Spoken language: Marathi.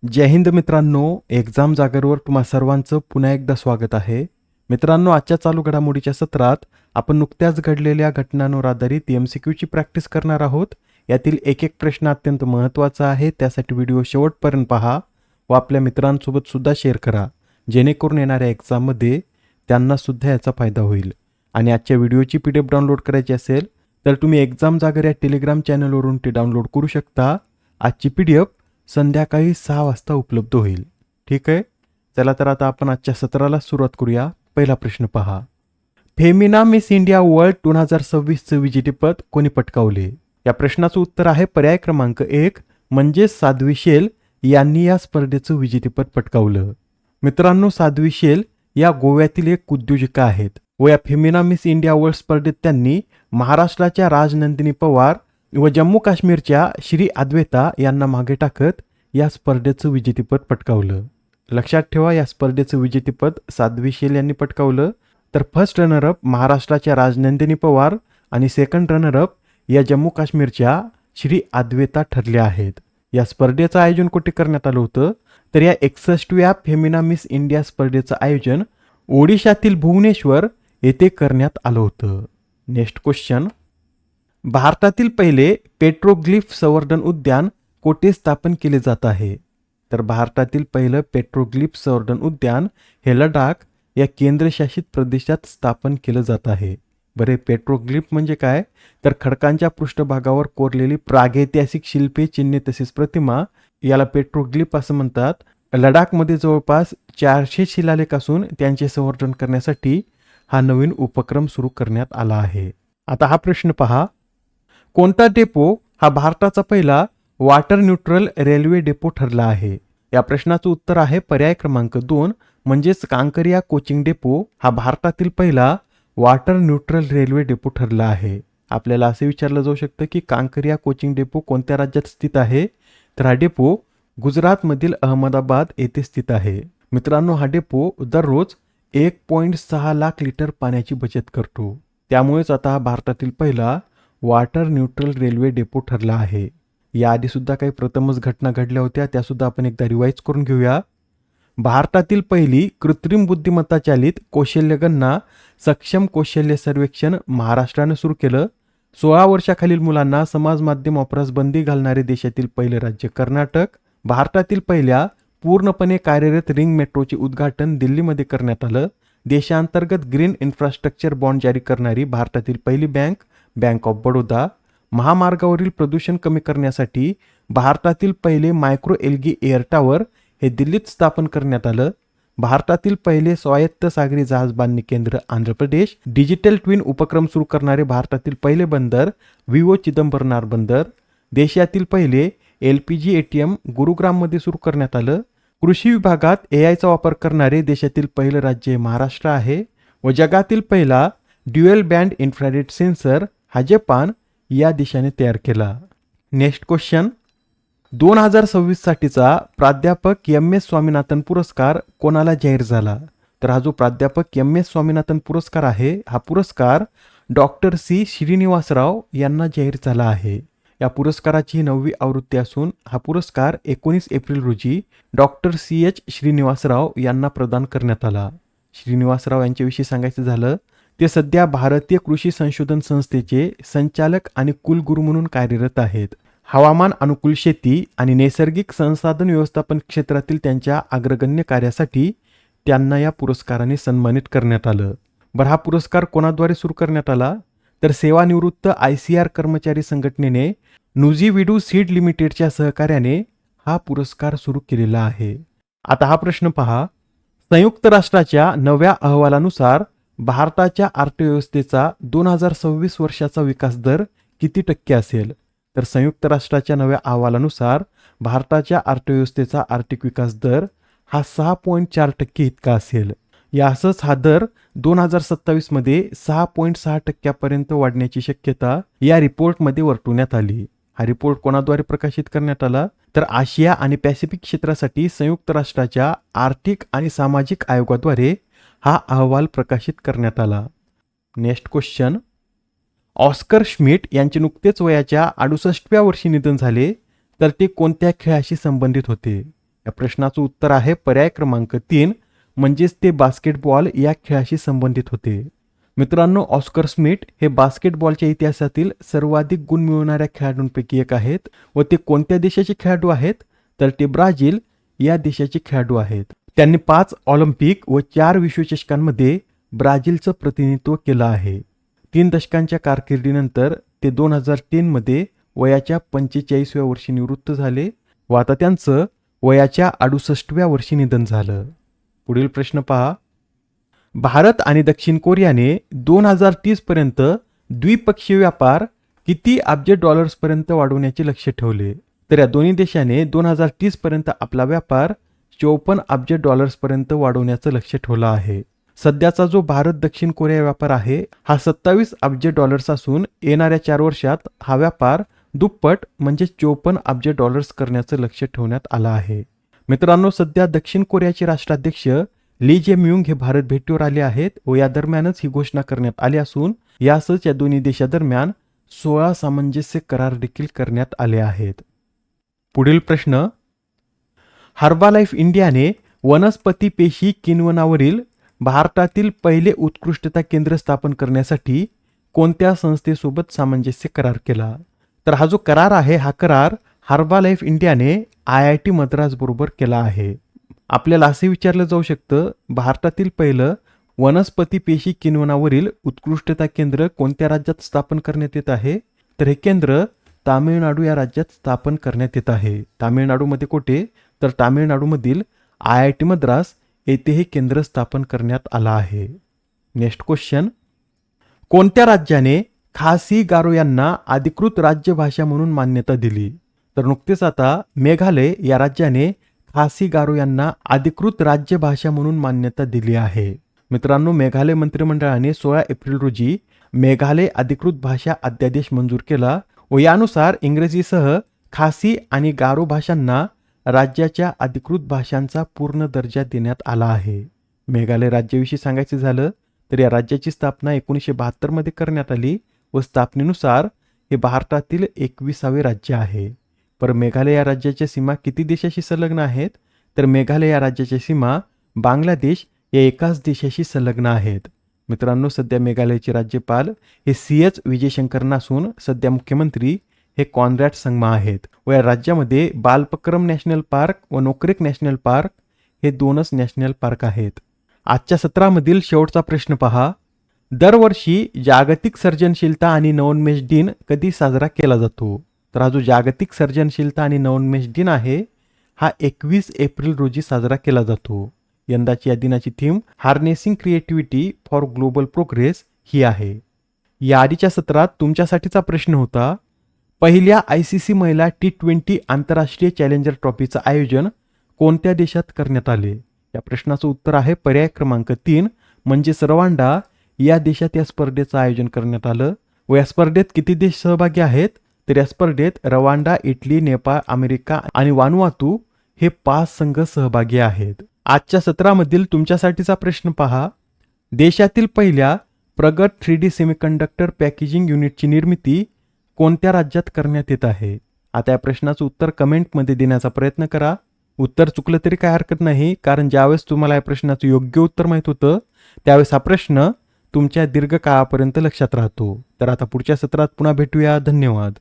जय हिंद मित्रांनो, एक्झाम जागरवर तुम्हा सर्वांचं पुन्हा एकदा स्वागत आहे. मित्रांनो, आजच्या चालू घडामोडीच्या सत्रात आपण नुकत्याच घडलेल्या घटनांवर आधारित MCQची प्रॅक्टिस करणार आहोत. यातील एक एक प्रश्न अत्यंत महत्त्वाचा आहे, त्यासाठी व्हिडिओ शेवटपर्यंत पहा व आपल्या मित्रांसोबत सुद्धा शेअर करा, जेणेकरून येणाऱ्या एक्झाममध्ये त्यांना सुद्धा याचा फायदा होईल. आणि आजच्या व्हिडिओची PDF डाउनलोड करायची असेल तर तुम्ही एक्झाम जागर या टेलिग्राम चॅनलवरून ती डाउनलोड करू शकता. आजची PDF संध्याकाळी 6 वाजता उपलब्ध होईल. ठीक आहे, चला तर आता आपण आजच्या सत्राला सुरुवात करूया. पहिला प्रश्न पहा. फेमिना मिस इंडिया वर्ल्ड 2026चं विजेतेपद कोणी पटकावले? या प्रश्नाचं उत्तर आहे पर्याय क्रमांक 1 म्हणजे साध्वी शेल यांनी या स्पर्धेचं विजेतेपद पटकावलं. मित्रांनो, साध्वी शेल या गोव्यातील एक उद्योजिका आहेत व या फेमिना मिस इंडिया वर्ल्ड स्पर्धेत त्यांनी महाराष्ट्राच्या राजनंदिनी पवार व जम्मू काश्मीरच्या श्री अद्वैता यांना मागे टाकत या स्पर्धेचं विजेतेपद पटकावलं. लक्षात ठेवा, या स्पर्धेचं विजेतेपद साध्वी शेल यांनी पटकावलं. तर फर्स्ट रनरअप महाराष्ट्राच्या राजनंदिनी पवार आणि सेकंड रनरअप या जम्मू काश्मीरच्या श्री अद्वैता ठरल्या आहेत. या स्पर्धेचं आयोजन कुठे करण्यात आलं होतं? तर या 61व्या फेमिना मिस इंडिया स्पर्धेचं आयोजन ओडिशातील भुवनेश्वर येथे करण्यात आलं होतं. Next question. भारतातील पहिले पेट्रोग्लिफ संवर्धन उद्यान कोठे स्थापन केले जात आहे? तर भारतातील पहिलं पेट्रोग्लिफ संवर्धन उद्यान हे लडाख या केंद्रशासित प्रदेशात स्थापन केलं जात आहे. बरे, पेट्रोग्लिफ म्हणजे काय? तर खडकांच्या पृष्ठभागावर कोरलेली प्रागैतिहासिक शिल्पे, चिन्हे तसेच प्रतिमा याला पेट्रोग्लिफ असं म्हणतात. लडाखमध्ये जवळपास 400 शिलालेख असून त्यांचे संवर्धन करण्यासाठी हा नवीन उपक्रम सुरू करण्यात आला आहे. आता हा प्रश्न पहा. कोणता डेपो हा भारताचा पहिला वॉटर न्यूट्रल रेल्वे डेपो ठरला आहे? या प्रश्नाचं उत्तर आहे पर्याय क्रमांक 2 म्हणजेच कांकरिया कोचिंग डेपो हा भारतातील पहिला वॉटर न्यूट्रल रेल्वे डेपो ठरला आहे. आपल्याला असे विचारलं जाऊ शकतं की कांकरिया कोचिंग डेपो कोणत्या राज्यात स्थित आहे? तर हा डेपो गुजरातमधील अहमदाबाद येथे स्थित आहे. मित्रांनो, हा डेपो दररोज 1.6 लाख लिटर पाण्याची बचत करतो. त्यामुळेच आता हा भारतातील पहिला वॉटर न्यूट्रल रेल्वे डेपो ठरला आहे. याआधी सुद्धा काही प्रथमच घटना घडल्या होत्या, त्यासुद्धा आपण एकदा रिवाईज करून घेऊया. भारतातील पहिली कृत्रिम बुद्धिमत्ता चालित कौशल्य गणना सक्षम कौशल्य सर्वेक्षण महाराष्ट्रानं सुरू केलं. 16 वर्षाखालील मुलांना समाज माध्यम वापरास बंदी घालणारे देशातील पहिले राज्य कर्नाटक. भारतातील पहिल्या पूर्णपणे कार्यरत रिंग मेट्रोचे उद्घाटन दिल्लीमध्ये करण्यात आलं. देशांतर्गत ग्रीन इन्फ्रास्ट्रक्चर बॉन्ड जारी करणारी भारतातील पहिली बँक बँक ऑफ बडोदा. महामार्गावरील प्रदूषण कमी करण्यासाठी भारतातील पहिले मायक्रो एल्गी एअर टॉवर हे दिल्लीत स्थापन करण्यात आलं. भारतातील पहिले स्वायत्त सागरी जहाज बांधणी केंद्र आंध्र प्रदेश. डिजिटल ट्विन उपक्रम सुरू करणारे भारतातील पहिले बंदर विवो चिदंबरनार बंदर. देशातील पहिले LPG ATM गुरुग्राममध्ये सुरू करण्यात आलं. कृषी विभागात AIचा वापर करणारे देशातील पहिलं राज्य महाराष्ट्र आहे. व जगातील पहिला ड्युअल बँड इन्फ्रारेड सेन्सर हा जपान या देशाने तयार केला. Next question. 2026 साठीचा प्राध्यापक MS स्वामीनाथन पुरस्कार कोणाला जाहीर झाला? तर हा जो प्राध्यापक MS स्वामीनाथन पुरस्कार आहे, हा पुरस्कार डॉक्टर C श्रीनिवासराव यांना जाहीर झाला आहे. या पुरस्काराची 9वी आवृत्ती असून हा पुरस्कार 19 एप्रिल रोजी डॉक्टर CH श्रीनिवासराव यांना प्रदान करण्यात आला. श्रीनिवासराव यांच्याविषयी सांगायचं झालं, ते सध्या भारतीय कृषी संशोधन संस्थेचे संचालक आणि कुलगुरू म्हणून कार्यरत आहेत. हवामान अनुकूल शेती आणि नैसर्गिक संसाधन व्यवस्थापन क्षेत्रातील त्यांच्या अग्रगण्य कार्यासाठी त्यांना या पुरस्काराने सन्मानित करण्यात आलं. बरं, हा पुरस्कार कोणाद्वारे सुरू करण्यात आला? तर सेवानिवृत्त ICR कर्मचारी संघटनेने नुझीविडू सीड लिमिटेडच्या सहकार्याने हा पुरस्कार सुरू केलेला आहे. आता हा प्रश्न पहा. संयुक्त राष्ट्राच्या नव्या अहवालानुसार भारताच्या अर्थव्यवस्थेचा 2026 वर्षाचा विकास दर किती टक्के असेल? तर संयुक्त राष्ट्राच्या नव्या अहवालानुसार भारताच्या अर्थव्यवस्थेचा आर्थिक विकास दर हा 6.4% इतका असेल. या असंच हा दर 2027 मध्ये 6.6% वाढण्याची शक्यता या रिपोर्टमध्ये वर्तवण्यात आली. हा रिपोर्ट कोणाद्वारे प्रकाशित करण्यात आला? तर आशिया आणि पॅसिफिक क्षेत्रासाठी संयुक्त राष्ट्राच्या आर्थिक आणि सामाजिक आयोगाद्वारे हा अहवाल प्रकाशित करण्यात आला. Next question. ऑस्कर श्मिट यांचे नुकतेच वयाच्या 68व्या वर्षी निधन झाले, तर ते कोणत्या खेळाशी संबंधित होते? या प्रश्नाचं उत्तर आहे पर्याय क्रमांक 3, म्हणजेच ते बास्केटबॉल या खेळाशी संबंधित होते. मित्रांनो, ऑस्कर स्मिथ हे बास्केटबॉलच्या इतिहासातील सर्वाधिक गुण मिळवणाऱ्या खेळाडूंपैकी एक आहेत व ते कोणत्या देशाचे खेळाडू आहेत, तर ते ब्राझील या देशाचे खेळाडू आहेत. त्यांनी 5 ऑलिम्पिक व 4 विश्वचषकांमध्ये ब्राझीलचं प्रतिनिधित्व केलं आहे. 3 दशकांच्या कारकिर्दीनंतर ते 2003 मध्ये वयाच्या 45व्या वर्षी निवृत्त झाले व आता त्यांचं वयाच्या 68व्या वर्षी निधन झालं. पुढील प्रश्न पहा. भारत आणि दक्षिण कोरियाने 2030 पर्यंत द्विपक्षीय व्यापार किती अब्ज डॉलर्सपर्यंत वाढवण्याचे लक्ष्य ठेवले? तर या दोन्ही देशाने 2030 पर्यंत आपला व्यापार 54 अब्ज डॉलर्सपर्यंत वाढवण्याचं लक्ष्य ठेवलं आहे. सध्याचा जो भारत दक्षिण कोरिया व्यापार आहे हा 27 अब्ज डॉलर्स असून येणाऱ्या 4 वर्षात हा व्यापार दुप्पट म्हणजे 54 अब्ज डॉलर्स करण्याचं लक्ष्य ठेवण्यात आलं आहे. मित्रांनो, सध्या दक्षिण कोरियाचे राष्ट्राध्यक्ष ली जे-म्यूंग हे भारत भेटीवर आले आहेत व या दरम्यानच ही घोषणा करण्यात आली असून यासच या दोन्ही देशादरम्यान 16 सामंजस्य करार देखील करण्यात आले आहेत. पुढील प्रश्न. हर्बालाइफ इंडियाने वनस्पती पेशी किण्वनावरील भारतातील पहिले उत्कृष्टता केंद्र स्थापन करण्यासाठी कोणत्या संस्थेसोबत सामंजस्य करार केला? तर हा जो करार आहे हा करार हर्बालाइफ इंडियाने IIT मद्रास बरोबर केला आहे. आपल्याला असे विचारलं जाऊ शकतं, भारतातील पहिलं वनस्पती पेशी किण्वनावरील उत्कृष्टता केंद्र कोणत्या राज्यात स्थापन करण्यात येत आहे? तर हे केंद्र तामिळनाडू या राज्यात स्थापन करण्यात येत आहे. तामिळनाडूमध्ये कुठे? तर तामिळनाडूमधील IIT मद्रास येथे हे केंद्र स्थापन करण्यात आलं आहे. Next question. कोणत्या राज्याने खासी गारो यांना अधिकृत राज्यभाषा म्हणून मान्यता दिली? तर नुकतेच आता मेघालय या राज्याने खासी गारो यांना अधिकृत राज्यभाषा म्हणून मान्यता दिली आहे. मित्रांनो, मेघालय मंत्रिमंडळाने 16 एप्रिल रोजी मेघालय अधिकृत भाषा अध्यादेश मंजूर केला व यानुसार इंग्रजीसह खासी आणि गारो भाषांना राज्याच्या अधिकृत भाषांचा पूर्ण दर्जा देण्यात आला आहे. मेघालय राज्याविषयी सांगायचे झालं तर या राज्याची स्थापना 1972 मध्ये करण्यात आली व स्थापनेनुसार हे भारतातील 21वे राज्य आहे. पर मेघालय या राज्याच्या सीमा किती देशाशी संलग्न आहेत? तर मेघालय या राज्याच्या सीमा बांगलादेश या एकाच देशाशी संलग्न आहेत. मित्रांनो, सध्या मेघालयचे राज्यपाल हे CS विजयशंकर असून सध्या मुख्यमंत्री हे कॉनरॅड संगमा आहेत व या राज्यामध्ये बालपक्रम नॅशनल पार्क व नोकरेक नॅशनल पार्क हे 2च नॅशनल पार्क आहेत. आजच्या सत्रामधील शेवटचा प्रश्न पहा. दरवर्षी जागतिक सर्जनशीलता आणि नवोन्मेष दिन कधी साजरा केला जातो? तर हा जो जागतिक सर्जनशीलता आणि नवोन्मेष दिन आहे हा 21 एप्रिल रोजी साजरा केला जातो. यंदाची या दिनाची theme harnessing creativity for global progress ही आहे. या आधीच्या सत्रात तुमच्यासाठीचा प्रश्न होता, पहिल्या ICC महिला T20 आंतरराष्ट्रीय चॅलेंजर ट्रॉफीचं आयोजन कोणत्या देशात करण्यात आले? या प्रश्नाचं उत्तर आहे पर्याय क्रमांक 3, म्हणजे रवांडा या देशात या स्पर्धेचं आयोजन करण्यात आलं व या स्पर्धेत किती देश सहभागी आहेत? तर या स्पर्धेत रवांडा, इटली, नेपाळ, अमेरिका आणि वानुआतू हे 5 संघ सहभागी आहेत. आजच्या सत्रामधील तुमच्यासाठीचा प्रश्न पहा. देशातील पहिल्या प्रगत 3D सेमीकंडक्टर पॅकेजिंग युनिटची निर्मिती कोणत्या राज्यात करण्यात येत आहे? आता या प्रश्नाचं उत्तर कमेंटमध्ये देण्याचा प्रयत्न करा. उत्तर चुकलं तरी काय हरकत नाही, कारण ज्यावेळेस तुम्हाला या प्रश्नाचं योग्य उत्तर माहीत होतं त्यावेळेस हा प्रश्न तुमच्या दीर्घकाळापर्यंत लक्षात राहतो. तर आता पुढच्या सत्रात पुन्हा भेटूया. धन्यवाद.